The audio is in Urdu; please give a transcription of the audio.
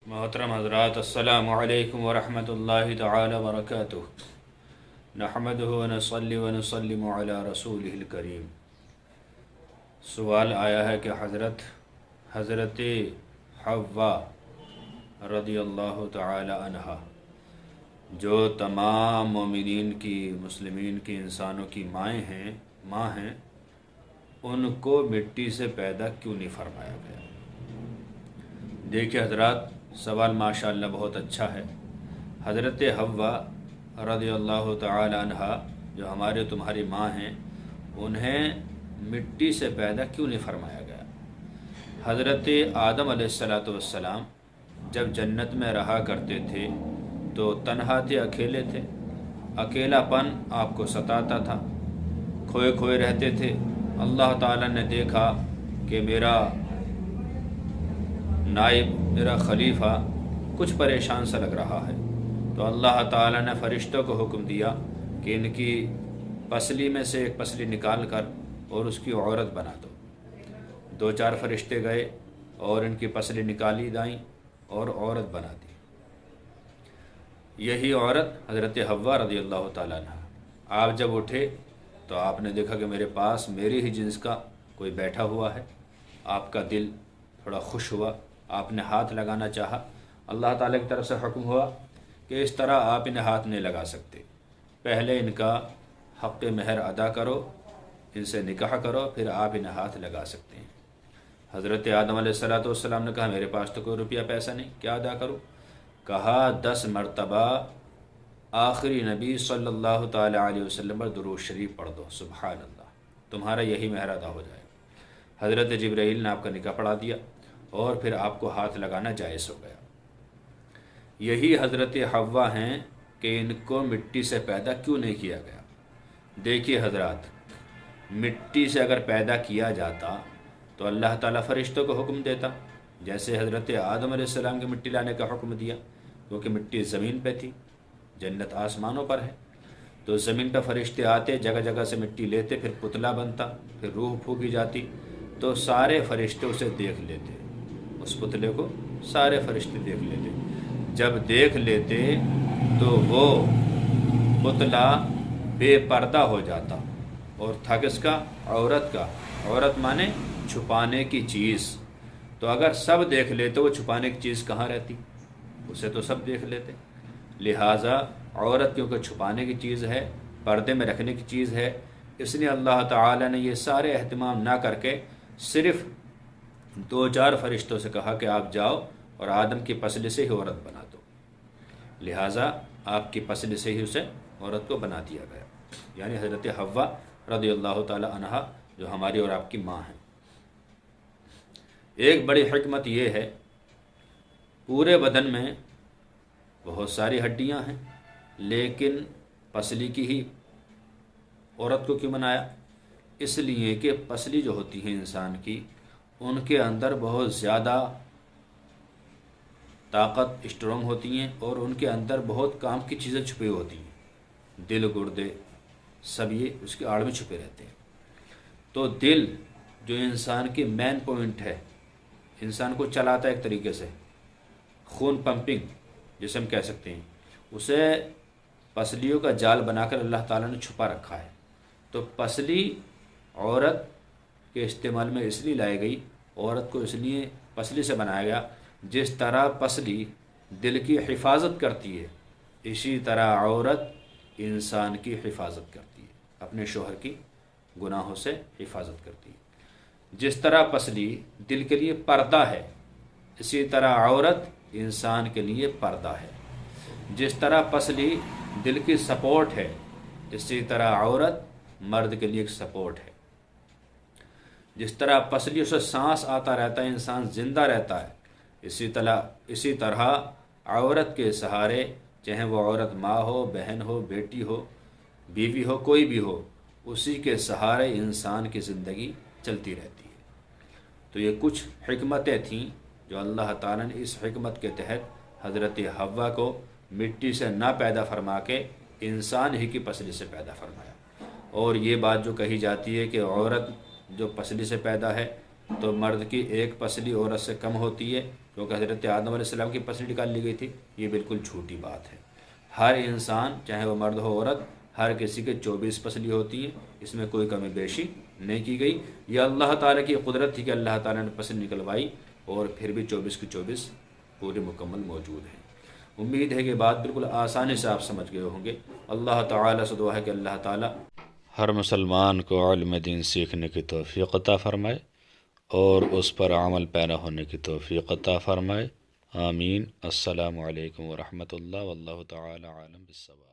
محترم حضرات، السلام علیکم ورحمۃ اللہ تعالی وبرکاتہ۔ نحمدہ ونصلی ونسلم علی رسولہ الکریم۔ سوال آیا ہے کہ حضرت حوا رضی اللہ تعالی عنہا جو تمام مومنین کی، مسلمین کی، انسانوں کی ماں ہیں، ان کو مٹی سے پیدا کیوں نہیں فرمایا گیا؟ دیکھیے حضرات، سوال ماشاءاللہ بہت اچھا ہے۔ حضرت حوا رضی اللہ تعالی عنہا جو ہمارے تمہاری ماں ہیں، انہیں مٹی سے پیدا کیوں نہیں فرمایا گیا؟ حضرت آدم علیہ السلام جب جنت میں رہا کرتے تھے تو تنہا تھے، اکیلے تھے، اکیلا پن آپ کو ستاتا تھا، کھوئے رہتے تھے۔ اللہ تعالیٰ نے دیکھا کہ میرا نائب، میرا خلیفہ کچھ پریشان سا لگ رہا ہے، تو اللہ تعالیٰ نے فرشتوں کو حکم دیا کہ ان کی پسلی میں سے ایک پسلی نکال کر اور اس کی عورت بنا دو۔ 2-4 فرشتے گئے اور ان کی پسلی نکالی دائیں اور عورت بنا دی۔ یہی عورت حضرت حوا رضی اللہ تعالیٰ عنہ۔ آپ جب اٹھے تو آپ نے دیکھا کہ میرے پاس میری ہی جنس کا کوئی بیٹھا ہوا ہے۔ آپ کا دل تھوڑا خوش ہوا، آپ نے ہاتھ لگانا چاہا۔ اللہ تعالیٰ کی طرف سے حکم ہوا کہ اس طرح آپ انہیں ہاتھ نہیں لگا سکتے، پہلے ان کا حق مہر ادا کرو، ان سے نکاح کرو، پھر آپ انہیں ہاتھ لگا سکتے ہیں۔ حضرت آدم علیہ السلام نے کہا میرے پاس تو کوئی روپیہ پیسہ نہیں، کیا ادا کروں؟ کہا 10 مرتبہ آخری نبی صلی اللہ تعالی علیہ وسلم پر درود شریف پڑھ دو، سبحان اللہ، تمہارا یہی مہر ادا ہو جائے۔ حضرت جبرائیل نے آپ کا نکاح پڑھا دیا اور پھر آپ کو ہاتھ لگانا جائز ہو گیا۔ یہی حضرت حوا ہیں کہ ان کو مٹی سے پیدا کیوں نہیں کیا گیا؟ دیکھیے حضرات، مٹی سے اگر پیدا کیا جاتا تو اللہ تعالیٰ فرشتوں کو حکم دیتا، جیسے حضرت آدم علیہ السلام کی مٹی لانے کا حکم دیا، کیونکہ مٹی زمین پہ تھی، جنت آسمانوں پر ہے، تو زمین پہ فرشتے آتے، جگہ جگہ سے مٹی لیتے، پھر پتلا بنتا، پھر روح پھونکی جاتی، تو سارے فرشتے اسے دیکھ لیتے، اس پتلے کو سارے فرشتے دیکھ لیتے۔ جب دیکھ لیتے تو وہ پتلا بے پردہ ہو جاتا، اور تھا کس کا؟ عورت کا۔ عورت مانے چھپانے کی چیز، تو اگر سب دیکھ لیتے وہ چھپانے کی چیز کہاں رہتی؟ اسے تو سب دیکھ لیتے۔ لہٰذا عورت کیونکہ چھپانے کی چیز ہے، پردے میں رکھنے کی چیز ہے، اس لیے اللہ تعالی نے یہ سارے اہتمام نہ کر کے صرف 2-4 فرشتوں سے کہا کہ آپ جاؤ اور آدم کی پسلی سے ہی عورت بنا دو۔ لہٰذا آپ کی پسلی سے ہی اسے عورت کو بنا دیا گیا، یعنی حضرت حوا رضی اللہ تعالی عنہا جو ہماری اور آپ کی ماں ہیں۔ ایک بڑی حکمت یہ ہے، پورے بدن میں بہت ساری ہڈیاں ہیں، لیکن پسلی کی ہی عورت کو کیوں بنایا؟ اس لیے کہ پسلی جو ہوتی ہے انسان کی، ان کے اندر بہت زیادہ طاقت اسٹرانگ ہوتی ہیں، اور ان کے اندر بہت کام کی چیزیں چھپی ہوتی ہیں، دل، گردے، سب یہ اس کے آڑ میں چھپے رہتے ہیں۔ تو دل جو انسان کی مین پوائنٹ ہے، انسان کو چلاتا ہے ایک طریقے سے، خون پمپنگ جسے ہم کہہ سکتے ہیں، اسے پسلیوں کا جال بنا کر اللہ تعالیٰ نے چھپا رکھا ہے۔ تو پسلی عورت کے استعمال میں اس لیے لائی گئی، عورت کو اس لیے پسلی سے بنایا گیا، جس طرح پسلی دل کی حفاظت کرتی ہے، اسی طرح عورت انسان کی حفاظت کرتی ہے، اپنے شوہر کی گناہوں سے حفاظت کرتی ہے۔ جس طرح پسلی دل کے لیے پردہ ہے، اسی طرح عورت انسان کے لیے پردہ ہے۔ جس طرح پسلی دل کی سپورٹ ہے، اسی طرح عورت مرد کے لیے ایک سپورٹ ہے۔ جس طرح پسلی اسے سانس آتا رہتا ہے، انسان زندہ رہتا ہے، اسی طرح عورت کے سہارے، چاہے وہ عورت ماں ہو، بہن ہو، بیٹی ہو، بیوی ہو، کوئی بھی ہو، اسی کے سہارے انسان کی زندگی چلتی رہتی ہے۔ تو یہ کچھ حکمتیں تھیں جو اللہ تعالیٰ نے اس حکمت کے تحت حضرت حوا کو مٹی سے نہ پیدا فرما کے انسان ہی کی پسلی سے پیدا فرمایا۔ اور یہ بات جو کہی جاتی ہے کہ عورت جو پسلی سے پیدا ہے تو مرد کی ایک پسلی عورت سے کم ہوتی ہے، کیونکہ حضرت آدم علیہ السلام کی پسلی نکال لی گئی تھی، یہ بالکل جھوٹی بات ہے۔ ہر انسان چاہے وہ مرد ہو عورت، ہر کسی کے 24 پسلی ہوتی ہے، اس میں کوئی کمی بیشی نہیں کی گئی۔ یہ اللہ تعالیٰ کی قدرت تھی کہ اللہ تعالیٰ نے پسلی نکلوائی اور پھر بھی 24 کی 24 پورے مکمل موجود ہیں۔ امید ہے کہ بات بالکل آسانی سے آپ سمجھ گئے ہوں گے۔ اللہ تعالیٰ سے دعا ہے کہ اللہ تعالیٰ ہر مسلمان کو علم دین سیکھنے کی توفیق عطا فرمائے اور اس پر عمل پیرا ہونے کی توفیق عطا فرمائے۔ آمین۔ السلام علیکم ورحمۃ اللہ واللہ تعالیٰ عالم بالصواب۔